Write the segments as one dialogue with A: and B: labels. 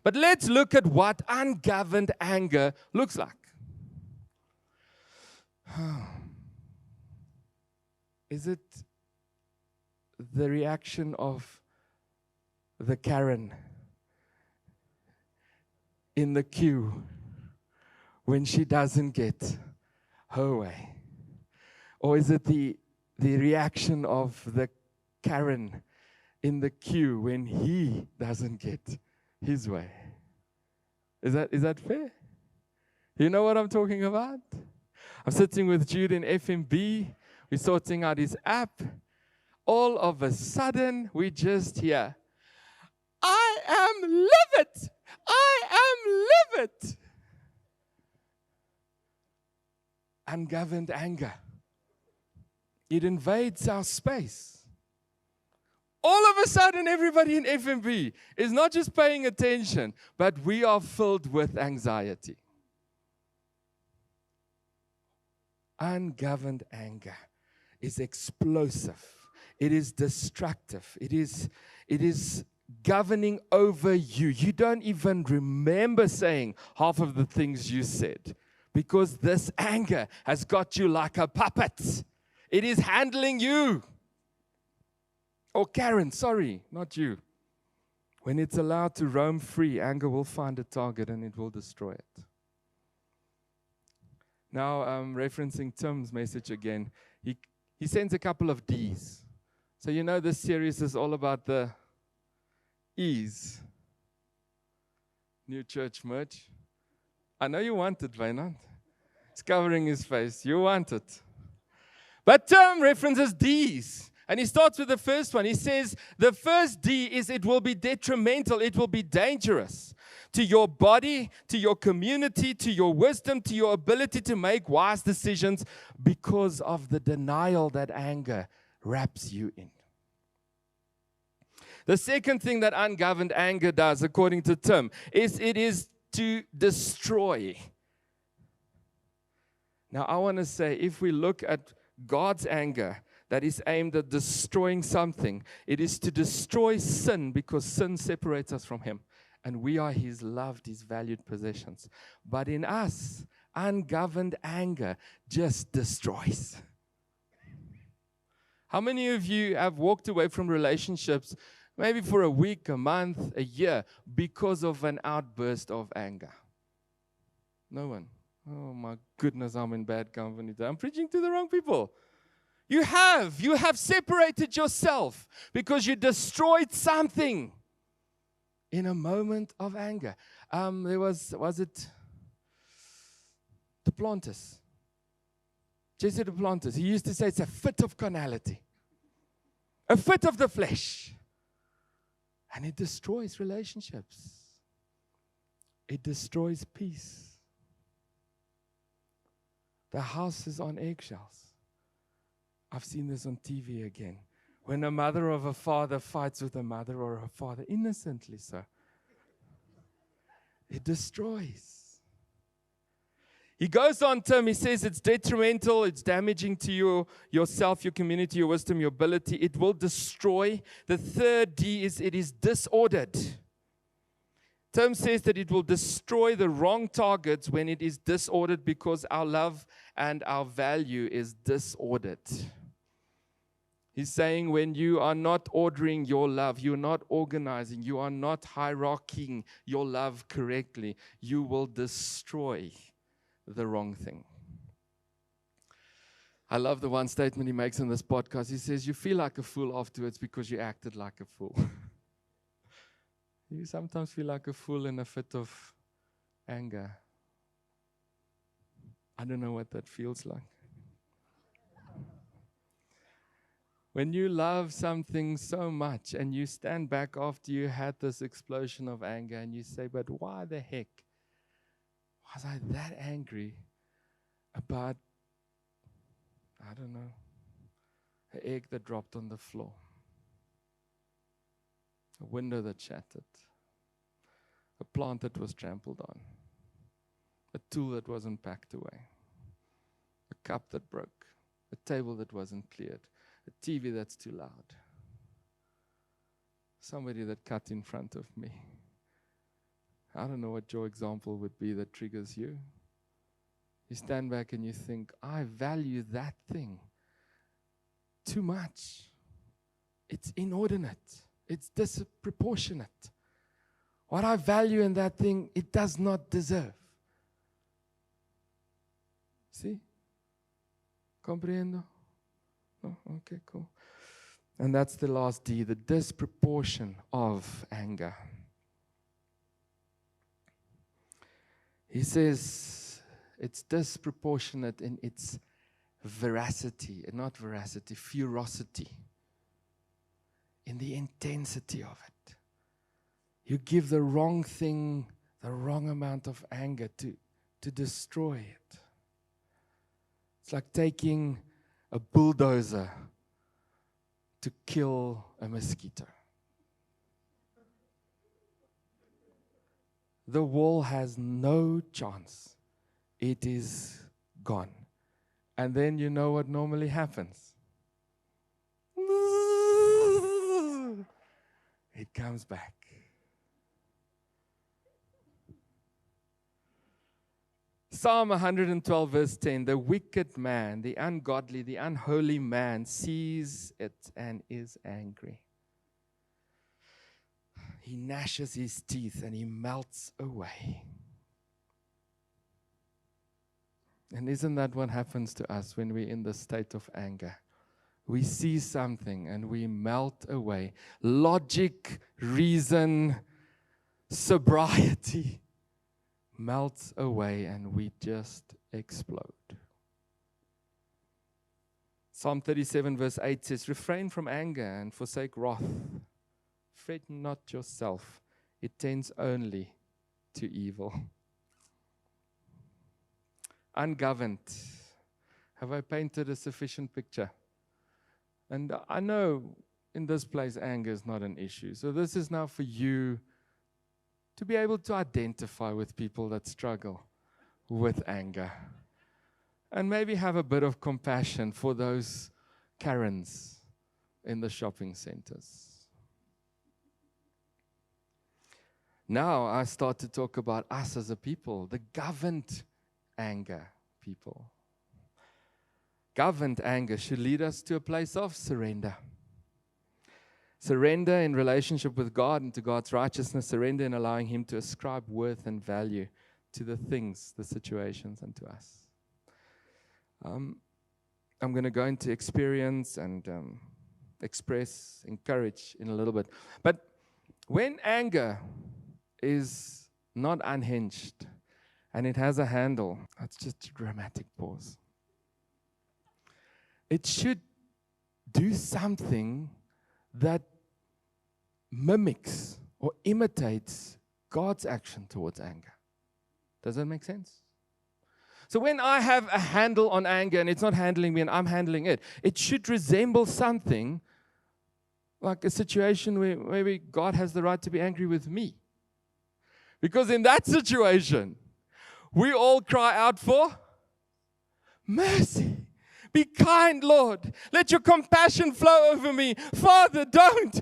A: But let's look at what ungoverned anger looks like. Is it the reaction of the Karen in the queue when she doesn't get her way? Or is it the reaction of the Karen in the queue when he doesn't get his way? Is that fair? You know what I'm talking about? I'm sitting with Jude in FMB. We're sorting out his app. All of a sudden, we just hear, I am livid. I am livid. Ungoverned anger. It invades our space. All of a sudden, everybody in FMB is not just paying attention, but we are filled with anxiety. Ungoverned anger is explosive. It is destructive. It is governing over you. You don't even remember saying half of the things you said because this anger has got you like a puppet. It is handling you. Or Karen, sorry, not you. When it's allowed to roam free, anger will find a target and it will destroy it. Now, referencing Tim's message again, he sends a couple of D's. So you know this series is all about the E's. New church merch. I know you want it, Wynand. It's covering his face. You want it. But Tim references D's. And he starts with the first one. He says, the first D is it will be detrimental. It will be dangerous to your body, to your community, to your wisdom, to your ability to make wise decisions because of the denial that anger wraps you in. The second thing that ungoverned anger does, according to Tim, is it is to destroy. Now, I want to say, if we look at God's anger that is aimed at destroying something, it is to destroy sin because sin separates us from Him. And we are His loved, His valued possessions. But in us, ungoverned anger just destroys. How many of you have walked away from relationships, maybe for a week, a month, a year, because of an outburst of anger? No one. Oh my goodness, I'm in bad company. I'm preaching to the wrong people. You have separated yourself because you destroyed something in a moment of anger. There was it Duplantis? Jesse Duplantis. He used to say it's a fit of carnality, a fit of the flesh. And it destroys relationships. It destroys peace. The house is on eggshells. I've seen this on TV again. When a mother or a father fights with a mother or a father, innocently so, it destroys. He goes on, Tim, he says it's detrimental, it's damaging to yourself, your community, your wisdom, your ability. It will destroy. The third D is it is disordered. Tim says that it will destroy the wrong targets when it is disordered because our love and our value is disordered. He's saying when you are not ordering your love, you're not organizing, you are not hierarchying your love correctly, you will destroy the wrong thing. I love the one statement he makes in this podcast. He says, you feel like a fool afterwards because you acted like a fool. You sometimes feel like a fool in a fit of anger. I don't know what that feels like. When you love something so much and you stand back after you had this explosion of anger and you say, but why the heck was I that angry about, I don't know, an egg that dropped on the floor, a window that shattered, a plant that was trampled on, a tool that wasn't packed away, a cup that broke, a table that wasn't cleared, a TV that's too loud, somebody that cut in front of me. I don't know what your example would be that triggers you. You stand back and you think, I value that thing too much. It's inordinate. It's disproportionate. What I value in that thing, it does not deserve. See? Comprendo? Oh, okay, cool. And that's the last D, the disproportion of anger. He says it's disproportionate in its ferocity, in the intensity of it. You give the wrong thing the wrong amount of anger to destroy it. It's like taking a bulldozer to kill a mosquito. The wall has no chance. It is gone. And then you know what normally happens. It comes back. Psalm 112 verse 10, the wicked man, the ungodly, the unholy man sees it and is angry. He gnashes his teeth and he melts away. And isn't that what happens to us when we're in the state of anger? We see something and we melt away. Logic, reason, sobriety melts away and we just explode. Psalm 37 verse 8 says, refrain from anger and forsake wrath. Fret not yourself. It tends only to evil. Ungoverned. Have I painted a sufficient picture? And I know in this place anger is not an issue. So this is now for you to be able to identify with people that struggle with anger. And maybe have a bit of compassion for those Karens in the shopping centers. Now I start to talk about us as a people, the governed anger people. Governed anger should lead us to a place of surrender. Surrender in relationship with God and to God's righteousness. Surrender in allowing Him to ascribe worth and value to the things, the situations, and to us. I'm going to go into experience and express, encourage in a little bit. But when anger is not unhinged and it has a handle, that's just a dramatic pause. It should do something that mimics or imitates God's action towards anger. Does that make sense? So when I have a handle on anger and it's not handling me and I'm handling it, it should resemble something like a situation where maybe God has the right to be angry with me. Because in that situation, we all cry out for mercy. Be kind, Lord. Let your compassion flow over me. Father, don't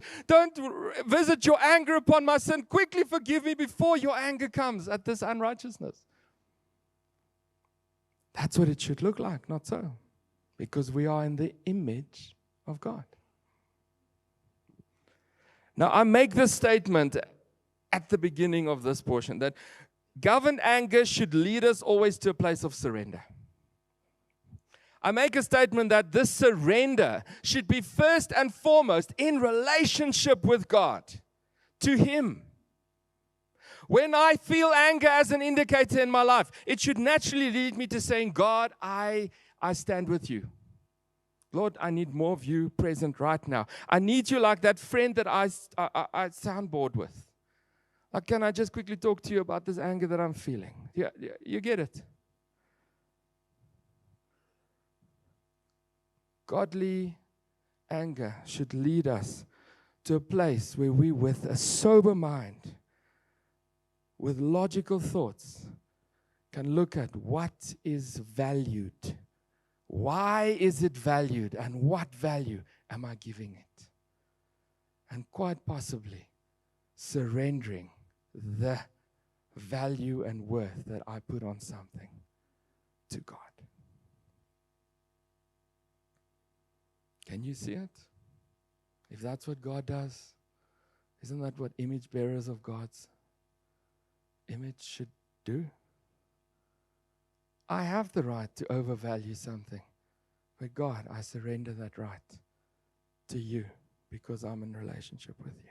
A: visit your anger upon my sin. Quickly forgive me before your anger comes at this unrighteousness. That's what it should look like, not so. Because we are in the image of God. Now, I make this statement at the beginning of this portion that governed anger should lead us always to a place of surrender. I make a statement that this surrender should be first and foremost in relationship with God, to Him. When I feel anger as an indicator in my life, it should naturally lead me to saying, God, I stand with you. Lord, I need more of you present right now. I need you like that friend that I soundboard with. Like, can I just quickly talk to you about this anger that I'm feeling? Yeah, you get it. Godly anger should lead us to a place where we, with a sober mind, with logical thoughts, can look at what is valued. Why is it valued? And what value am I giving it? And quite possibly surrendering the value and worth that I put on something to God. Can you see it? If that's what God does, isn't that what image bearers of God's image should do? I have the right to overvalue something. But God, I surrender that right to you because I'm in relationship with you.